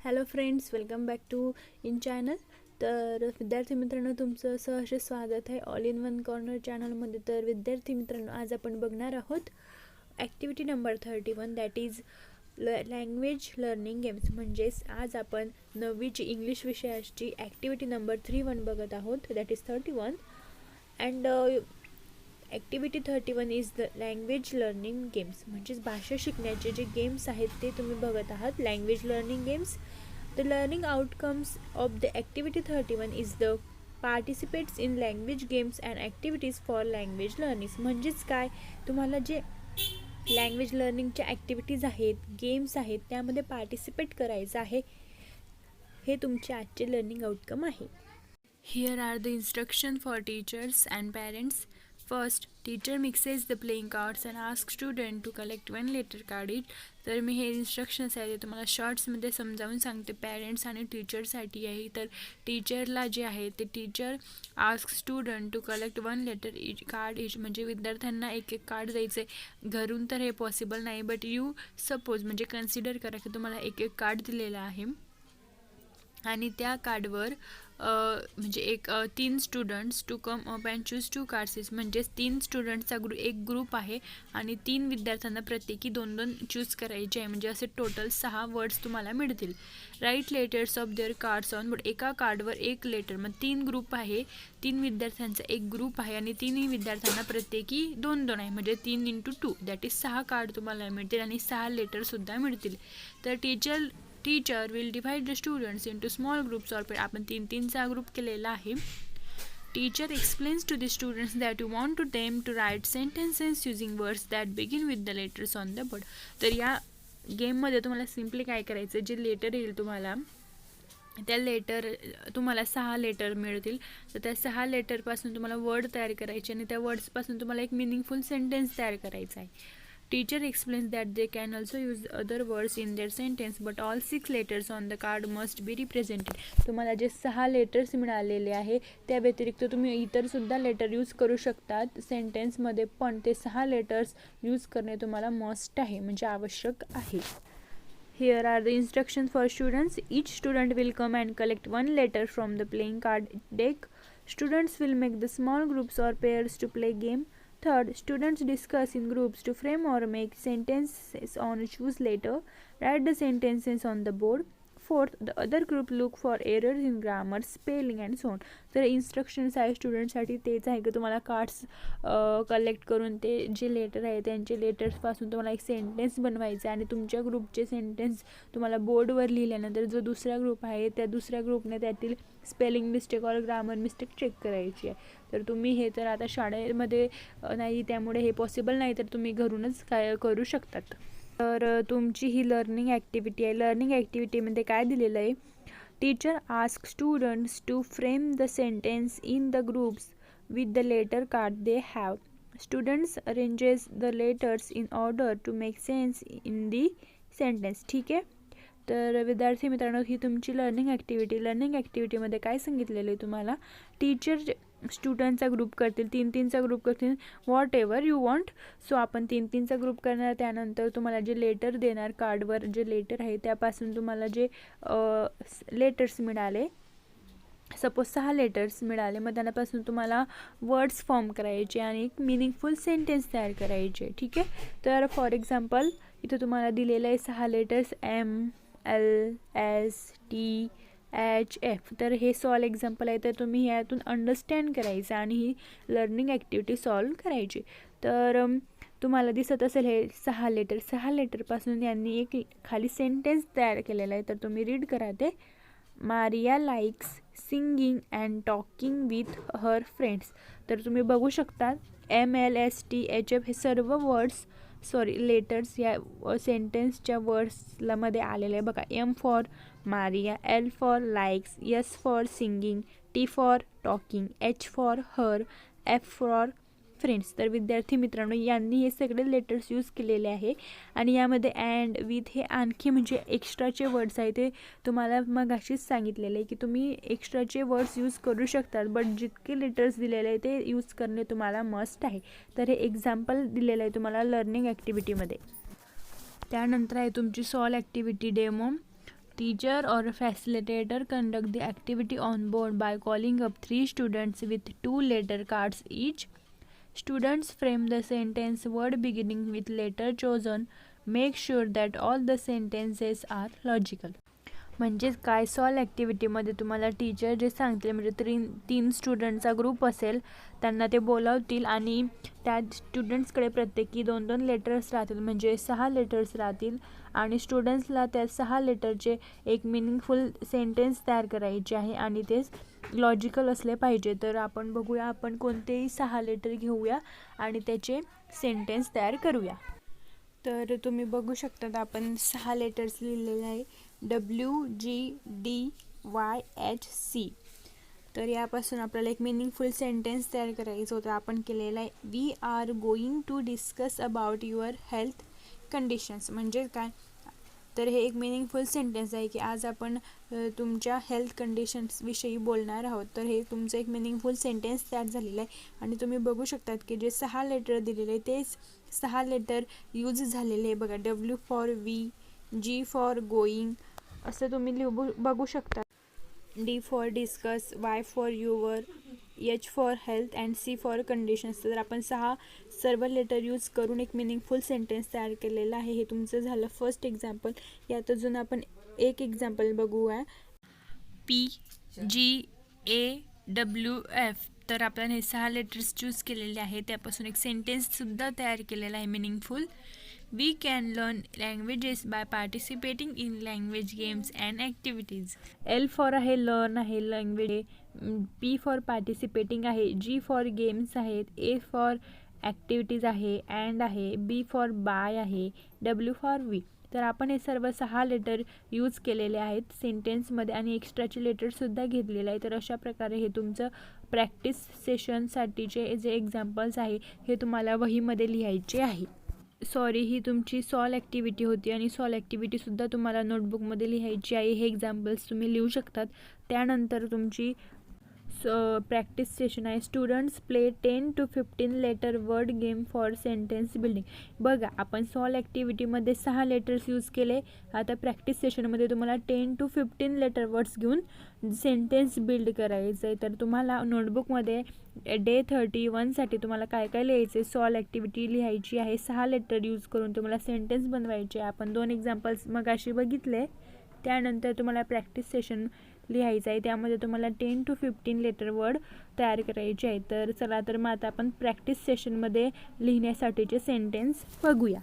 Hello friends, welcome back to in channel. तर विद्यार्थी मित्रांनो, तुमचं सहर्ष स्वागत आहे ऑल इन वन कॉर्नर चॅनलमध्ये. तर विद्यार्थी मित्रांनो, आज आपण बघणार आहोत activity number 31, that is language learning games. म्हणजेच आज आपण 9वीची इंग्लिश विषयाची ॲक्टिव्हिटी नंबर 31 बघत आहोत, that is 31. And activity 31 is the language learning games. म्हणजेच भाषा शिकण्याचे जे गेम्स आहेत ते तुम्ही बघत आहात, language learning games. The learning outcomes of the activity 31 is the participants in language games and activities for language learning. म्हणजेच काय, तुम्हाला जे लँग्वेज लर्निंगच्या ॲक्टिव्हिटीज आहेत, गेम्स आहेत, त्यामध्ये पार्टिसिपेट करायचं आहे. हे तुमचे आजचे लर्निंग आउटकम आहे. Here are the instruction for teachers and parents. First, teacher mixes the playing cards and asks student to collect one letter card each. तर मी हे इन्स्ट्रक्शन्स आहे ते तुम्हाला शॉर्ट्समध्ये समजावून सांगते. पॅरेंट्स आणि टीचरसाठी आहे. तर टीचरला जे आहे ते teacher ask student to collect one letter card each. म्हणजे विद्यार्थ्यांना एक एक कार्ड द्यायचे. घरून तर हे पॉसिबल नाही, बट यू सपोज म्हणजे कन्सिडर करा की तुम्हाला एक एक कार्ड दिलेला आहे आणि त्या कार्डवर म्हणजे एक 3 students to come up and choose 2 cards. म्हणजेच 3 स्टुडंट्सचा एक ग्रुप आहे आणि 3 विद्यार्थ्यांना प्रत्येकी 2-2 चूज करायचे आहे. म्हणजे असे टोटल 6 वर्ड्स तुम्हाला मिळतील. Write letters of their cards on board. एका कार्डवर एक लेटर. मग 3 ग्रुप आहे, 3 विद्यार्थ्यांचा एक ग्रुप आहे आणि 3ही विद्यार्थ्यांना प्रत्येकी 2-2 आहे. म्हणजे 3 × 2 दॅट इज 6 कार्ड तुम्हाला मिळतील आणि 6 लेटरसुद्धा मिळतील. तर teacher will divide the students into small groups or आपण 3-3चा ग्रुप केलेला आहे. Teacher explains to the students that you want to them to write sentences using words that begin with the letters on the board. तर या गेममध्ये तुम्हाला simply काय करायचं, जे लेटर येईल तुम्हाला त्या तुम्हाला 6 लेटर मिळतील. तर त्या 6 लेटरपासून तुम्हाला वर्ड तयार करायचे आणि त्या वर्ड्सपासून तुम्हाला एक मिनिंगफुल सेंटेन्स तयार करायचा आहे. Teacher explains that they can also use other words in their sentence, but all 6 letters on the card must be represented. तुम्हाला जे 6 लेटर्स मिळालेले आहे त्या व्यतिरिक्त तुम्ही इतरसुद्धा लेटर यूज करू शकतात सेंटेन्समध्ये, पण ते 6 लेटर्स यूज करणे तुम्हाला मस्ट आहे, म्हणजे आवश्यक आहे. Here are the instructions for students. Each student will come and collect one letter from the playing card deck. Students will make the small groups or pairs to play game. Third, students discuss in groups to frame or make sentences on choose letter. Write the sentences on the board. Fourth, the other group look for errors in grammar, spelling and so on. तर instructions आहे स्टुडंटसाठी तेच आहे की तुम्हाला cards collect करून ते जे लेटर आहे त्यांचे लेटर्सपासून तुम्हाला एक सेंटेन्स बनवायचं आहे आणि तुमच्या ग्रुपचे सेंटेन्स तुम्हाला बोर्डवर लिहिल्यानंतर जो दुसरा ग्रुप आहे त्या दुसऱ्या ग्रुपने त्यातील स्पेलिंग मिस्टेक और ग्रामर मिस्टेक चेक करायची आहे. तर तुम्ही हे तर आता शाळेमध्ये नाही, त्यामुळे हे पॉसिबल नाही, तर तुम्ही घरूनच काय करू शकतात. तर तुमची ही लर्निंग ॲक्टिव्हिटी आहे. लर्निंग ॲक्टिव्हिटीमध्ये काय दिलेलं आहे, teacher ask students to frame the sentence in the groups with the letter card they have. Students arranges the letters in order to make sense in the sentence. ठीक आहे. तर विद्यार्थी मित्रांनो, ही तुमची लर्निंग ॲक्टिव्हिटीमध्ये काय सांगितलेलं आहे तुम्हाला, टीचर स्टुडंटचा ग्रुप करतील, 3-3चा ग्रुप करतील, what ever you want. So आपण 3-3चा ग्रुप करणार. त्यानंतर तुम्हाला जे लेटर देणार, कार्डवर जे लेटर आहे त्यापासून तुम्हाला जे लेटर्स मिळाले, सपोज 6 लेटर्स मिळाले, मग त्यापासून तुम्हाला वर्ड्स फॉर्म करायचे आणि एक मिनिंगफुल सेंटेन्स तयार करायचे. ठीक आहे. तर फॉर एक्झाम्पल इथं तुम्हाला दिलेलं आहे 6 लेटर्स MLSTHF. तर हे सॉल्व एक्झाम्पल आहे, तर तुम्ही यातून अंडरस्टँड करायचं आणि ही लर्निंग ॲक्टिव्हिटी सॉल्व करायची. तर तुम्हाला दिसत असेल हे 6 लेटरपासून यांनी एक खाली सेंटेन्स तयार केलेला आहे, तर तुम्ही रीड करा ते. Maria likes singing and talking with her friends. तर तुम्ही बघू शकता MLSTHF हे सर्व लेटर्स या सेंटेन्सच्या वर्ड्सला मध्ये आलेले आहे बघा. M for Maria, L for likes, S for singing, T for talking, H for her, F for friends. तर विद्यार्थी मित्रांनो, यांनी हे सगळे लेटर्स यूज केलेले आहे आणि यामध्ये अँड विथ हे आणखी म्हणजे एक्स्ट्राचे वर्ड्स आहे. ते तुम्हाला मगाशीच सांगितलेले आहे की तुम्ही एक्स्ट्राचे वर्ड्स यूज करू शकतात, बट जितके लेटर्स दिलेले आहे ते यूज करणे तुम्हाला मस्ट आहे. तर हे एक्झाम्पल दिलेलं आहे तुम्हाला लर्निंग ॲक्टिव्हिटीमध्ये. त्यानंतर आहे तुमची solve activity demo. Teacher or facilitator conduct the activity on board by calling up 3 students with 2 letter cards each. Students frame the sentence word beginning with letter chosen. Make sure that all the sentences are logical. म्हणजेच काय, solve ॲक्टिव्हिटीमध्ये तुम्हाला teacher जे सांगतील, म्हणजे तीन स्टुडंटचा group असेल, त्यांना ते बोलावतील आणि त्या स्टुडंट्सकडे प्रत्येकी 2-2 लेटर्स राहतील, म्हणजे 6 लेटर्स राहतील आणि स्टुडंट्सला त्या 6 लेटरचे एक मिनिंगफुल सेंटेन्स तयार करायचे आहे आणि ते लॉजिकल असले पाहिजे. तर आपण बघूया, आपण कोणतेही 6 लेटर घेऊया आणि त्याचे सेंटेन्स तयार करूया. तर तुम्ही बघू शकता, आपण 6 लेटर्स लिहिलेले आहे, WGDYHC. तर यापासून आपल्याला एक मिनिंगफुल सेंटेन्स तयार करायचं होतं. आपण केलेलं आहे, we are going to discuss about your health conditions. म्हणजे काय, तर हे एक मिनिंगफुल सेंटेन्स आहे की आज आपण तुमच्या हेल्थ कंडिशन्सविषयी बोलणार आहोत. तर हे तुमचं एक मिनिंगफुल सेंटेन्स तयार झालेलं आहे आणि तुम्ही बघू शकतात की जे 6 लेटर दिलेले तेच 6 लेटर यूज झालेले आहे. बघा, W for we, G for going असं तुम्ही बघू शकता. D for discuss, Y for your, H for health and C for conditions. तर आपण 6 सर्व लेटर यूज करून एक मिनिंगफुल सेंटेन्स तयार केलेलं आहे. हे तुमचं झालं फर्स्ट एक्झाम्पल. यात अजून आपण एक एक्झाम्पल बघूया, PGAWF. तर आपण हे 6 लेटर्स चूज केलेले आहे, त्यापासून एक सेंटेन्ससुद्धा तयार केलेला आहे meaningful. We can learn languages by participating in language games and activities. L for आहे, लर्न आहे, लँग्वेज. P फॉर पार्टिसिपेटिंग आहे, G फॉर गेम्स आहेत, A फॉर ॲक्टिव्हिटीज आहे, अँड आहे, B फॉर बाय आहे, W फॉर वी. तर आपण हे सर्व 6 लेटर यूज केलेले आहेत सेंटेन्समध्ये आणि एक्स्ट्राचे लेटरसुद्धा घेतलेले आहे. तर अशा प्रकारे हे तुमचं प्रॅक्टिस सेशनसाठीचे जे एक्झाम्पल्स आहे हे तुम्हाला वहीमध्ये लिहायचे आहे. सॉरी, ही तुमची सॉल्व ॲक्टिव्हिटी होती आणि सॉल्व ॲक्टिव्हिटीसुद्धा तुम्हाला नोटबुकमध्ये लिहायची आहे. हे एक्झाम्पल्स तुम्ही लिहू शकतात. त्यानंतर तुमची प्रॅक्टिस सेशन आहे, students play 10 to 15 letter word game for sentence building. बघा, आपण सॉल्व ॲक्टिव्हिटीमध्ये 6 लेटर्स यूज केले. आता प्रॅक्टिस सेशनमध्ये तुम्हाला 10 to 15 लेटर वर्ड्स घेऊन सेंटेन्स बिल्ड करायचं आहे. तर तुम्हाला नोटबुकमध्ये डे 31साठी तुम्हाला काय काय लिहायचं आहे, सॉल्व ॲक्टिव्हिटी लिहायची आहे. 6 लेटर यूज करून तुम्हाला सेंटेन्स बनवायचे. आपण 2 एक्झाम्पल्स मगाशी बघितले. त्यानंतर तुम्हाला प्रॅक्टिस सेशन लिहायचं आहे, त्यामध्ये तुम्हाला 10 to 15 लेटर वर्ड तयार करायचे आहे. तर चला, तर मग आता आपण प्रॅक्टिस सेशनमध्ये लिहिण्यासाठीचे सेंटेन्स बघूया.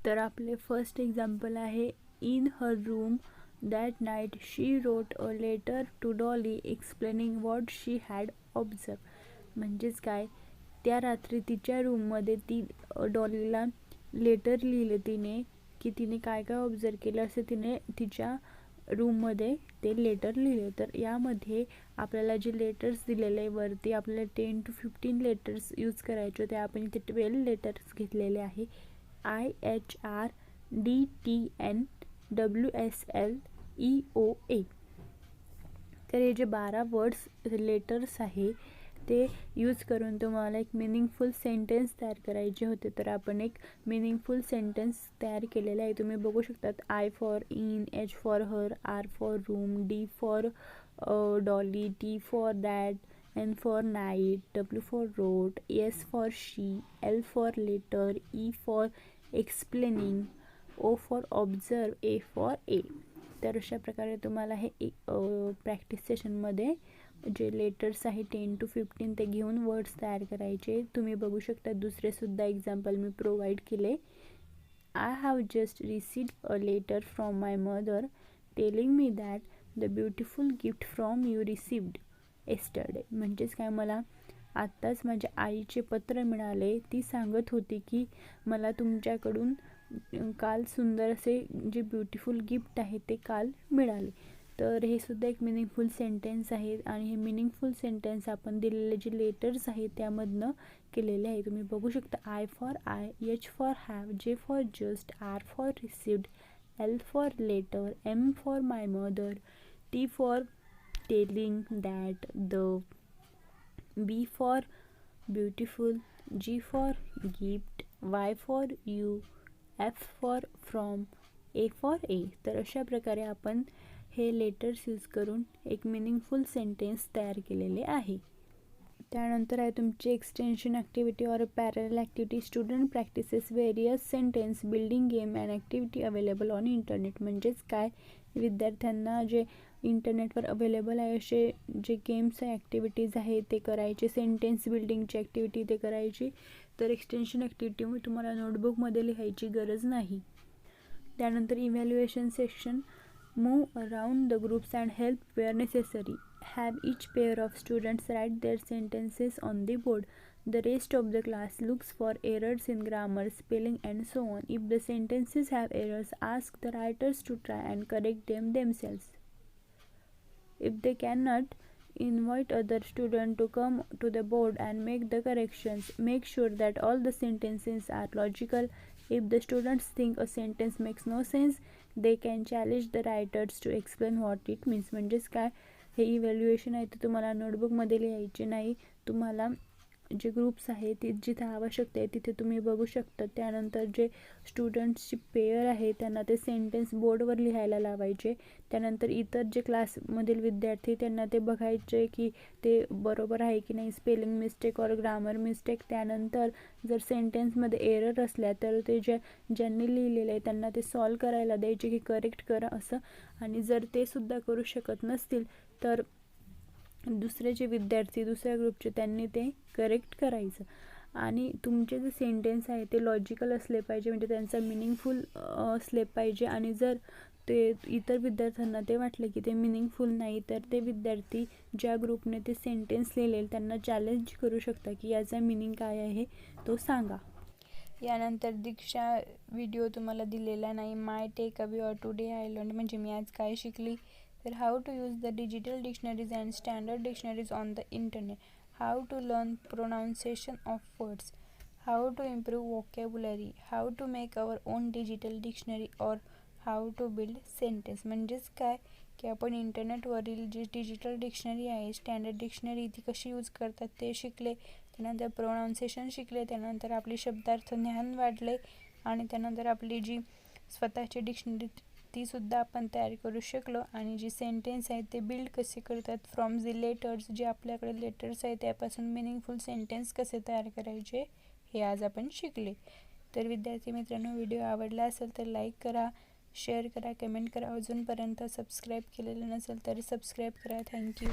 तर आपले फर्स्ट एक्झाम्पल आहे, in her room that night she wrote a letter to Dolly explaining what she had observe. म्हणजेच काय, त्या रात्री तिच्या रूममध्ये ती डॉलीला लेटर लिहिलं तिने, की तिने काय काय ऑब्झर्व केलं असं तिने तिच्या रूममध्ये ते लेटर लिहिले. तर यामध्ये आपल्याला जे लेटर्स दिलेले आहे वरती, आपल्याला 10 to 15 लेटर्स यूज करायचे होते. आपण इथे 12 लेटर्स घेतलेले आहे, IHRDTNWSLEOA. तर हे जे 12 वर्ड्स लेटर्स आहे ते यूज करून तुम्हाला एक मिनिंगफुल सेंटेन्स तयार करायचे होते. तर आपण एक मिनिंगफुल सेंटेन्स तयार केलेला आहे. तुम्ही बघू शकतात, I for in, H for her, R for room, D for Dolly, T for that, N for night, W for wrote, S for she, L for letter, E for explaining, O for observe, A for a. तर अशा प्रकारे तुम्हाला हे practice सेशनमध्ये जे letters आहे 10 to 15 ते घेऊन वर्ड्स तयार करायचे. तुम्ही बघू शकता, दुसरेसुद्धा एक्झाम्पल मी प्रोव्हाइड केले. I have just received a letter from my mother telling me that the beautiful gift from you received yesterday. म्हणजेच काय, मला आत्ताच माझ्या आईचे पत्र मिळाले. ती सांगत होती की मला तुमच्याकडून काल सुंदर असे जे ब्युटिफुल गिफ्ट आहे ते काल मिळाले. तर हे सुद्धा एक मिनिंगफुल सेंटेन्स आहे आणि हे मिनिंगफुल सेंटेन्स आपण दिलेले जे लेटर्स आहेत त्यामधनं केलेले आहे. तुम्ही बघू शकता, I for I, H for have, J for just, R for received, L for letter, M for my mother, T for telling that the, B for beautiful, G for gift, Y for you, F for from, A for a. तर अशा प्रकारे आपण हे letters use करून एक meaningful sentence तयार केलेले आहे. त्यानंतर आहे तुमची एक्सटेन्शन ॲक्टिव्हिटी ऑर पॅरल activity. Student practices various sentence building game and activity available on internet. म्हणजेच काय, विद्यार्थ्यांना जे इंटरनेटवर अवेलेबल आहे असे जे गेम्स आहे, ॲक्टिव्हिटीज आहे ते करायचे. सेंटेन्स बिल्डिंगची ॲक्टिव्हिटी ते करायची. तर एक्सटेन्शन ॲक्टिव्हिटी तुम्हाला नोटबुकमध्ये लिहायची गरज नाही. त्यानंतर evaluation section. Move around the groups and help where necessary. Have each pair of students write their sentences on the board. The rest of the class looks for errors in grammar, spelling and so on. If the sentences have errors, ask the writers to try and correct them themselves. If they cannot, invite other students to come to the board and make the corrections. Make sure that all the sentences are logical. If the students think a sentence makes no sense, they can challenge the writers to explain what it means. म्हणजेच काय, हे evaluation आहे ते तुम्हाला नोटबुकमध्ये लिहायचे नाही. तुम्हाला जे ग्रुप्स आहे ते जिथे आवश्यकता आहे तिथे तुम्ही बघू शकता. त्यानंतर जे स्टुडंट्सची पेअर आहे त्यांना ते सेंटेन्स बोर्डवर लिहायला लावायचे. त्यानंतर इतर जे क्लासमधील विद्यार्थी त्यांना ते बघायचे की ते बरोबर आहे की नाही, स्पेलिंग मिस्टेक और ग्रामर मिस्टेक. त्यानंतर जर सेंटेन्समध्ये एरर असल्या तर ते ज्यांनी लिहिलेलं आहे त्यांना ते सॉल्व करायला द्यायचे की करेक्ट करा असं. आणि जर ते सुद्धा करू शकत नसतील तर दुसरे जे विद्यार्थी दुसऱ्या ग्रुपचे त्यांनी ते करेक्ट करायचं. आणि तुमचे जे सेंटेन्स आहे ते लॉजिकल असले पाहिजे, म्हणजे त्यांचा मिनिंगफुल असले पाहिजे. आणि जर ते इतर विद्यार्थ्यांना ते वाटलं की ते मिनिंगफुल नाही तर ते विद्यार्थी ज्या ग्रुपने ते सेंटेन्स लिहिलेले त्यांना चॅलेंज करू शकता की याचा मिनिंग काय आहे तो सांगा. यानंतर दीक्षा व्हिडिओ तुम्हाला दिलेला नाही. My take away or today I learn, म्हणजे मी आज काय शिकली. तर how to use the digital dictionaries and standard dictionaries on the internet. How to learn pronunciation of words. How to improve vocabulary. How to make our own digital dictionary or how to build sentence. म्हणजेच काय की आपण इंटरनेटवरील जी digital dictionary आहे, standard dictionary, ती कशी use करतात ते शिकले. त्यानंतर प्रोनाउन्सिएशन शिकले. त्यानंतर आपली शब्दार्थ ज्ञान वाढले. आणि त्यानंतर आपली जी स्वतःची डिक्शनरी तीसुद्धा आपण तयार करू शकलो. आणि जी सेंटेन्स आहेत ते बिल्ड कसे करतात फ्रॉम दी लेटर्स, जे आपल्याकडे लेटर्स आहेत त्यापासून मिनिंगफुल सेंटेन्स कसे तयार करायचे हे आज आपण शिकले. तर विद्यार्थी मित्रांनो, व्हिडिओ आवडला असेल तर लाईक करा, शेअर करा, कमेंट करा. अजूनपर्यंत सबस्क्राईब केलेलं नसेल तर सबस्क्राईब करा. थँक्यू.